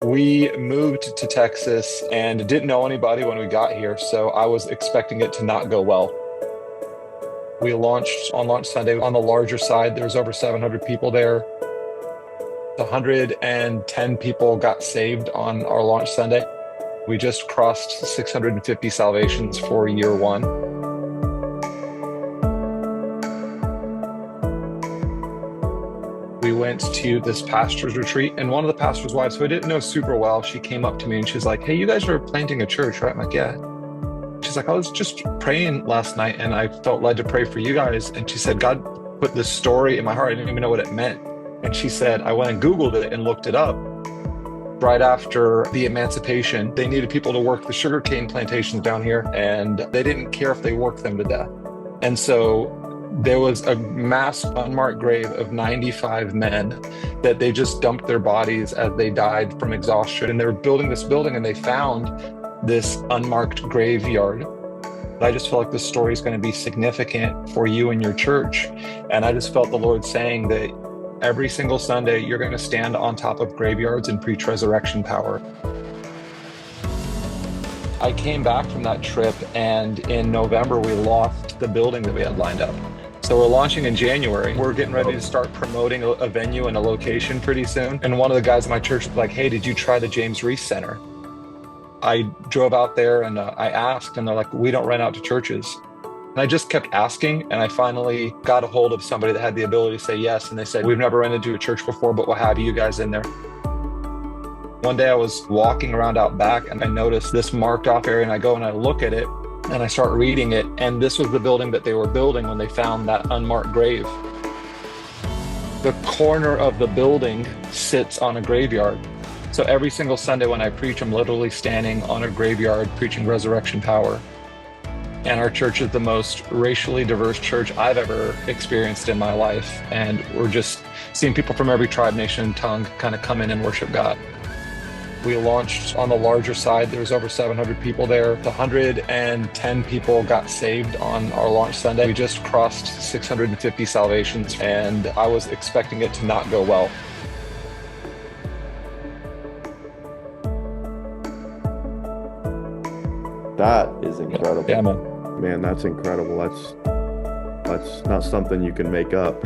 We moved to Texas and didn't know anybody when we got here, so I was expecting it to not go well. We launched on launch Sunday on the larger side. There was over 700 people there. 110 people got saved on our launch Sunday. We just crossed 650 salvations for year one. We went to this pastor's retreat, and one of the pastor's wives, who I didn't know super well, she came up to me and she's like, "Hey, you guys are planting a church, right?" I'm like, "Yeah." She's like, "I was just praying last night and I felt led to pray for you guys." And she said, "God put this story in my heart. I didn't even know what it meant." And she said, "I went and Googled it and looked it up. Right after the emancipation, they needed people to work the sugarcane plantations down here, and they didn't care if they worked them to death. And so there was a mass unmarked grave of 95 men that they just dumped their bodies as they died from exhaustion. And they were building this building and they found this unmarked graveyard. I just felt like this story is going to be significant for you and your church. And I just felt the Lord saying that every single Sunday, you're going to stand on top of graveyards and preach resurrection power. I came back from that trip, and in November, we lost the building that we had lined up. So we're launching in January. We're getting ready to start promoting a venue and a location pretty soon. And one of the guys in my church was like, "Hey, did you try the James Reese Center?" I drove out there and I asked, and they're like, "We don't rent out to churches." And I just kept asking, and I finally got a hold of somebody that had the ability to say yes. And they said, "We've never rented to a church before, but we'll have you guys in there." One day I was walking around out back and I noticed this marked off area, and I go and I look at it and I start reading it. And this was the building that they were building when they found that unmarked grave. The corner of the building sits on a graveyard. So every single Sunday when I preach, I'm literally standing on a graveyard preaching resurrection power. And our church is the most racially diverse church I've ever experienced in my life. And we're just seeing people from every tribe, nation, and tongue kind of come in and worship God. We launched on the larger side. There was over 700 people there. 110 people got saved on our launch Sunday. We just crossed 650 salvations, and I was expecting it to not go well. That is incredible. Yeah, man. Man, that's incredible. That's not something you can make up.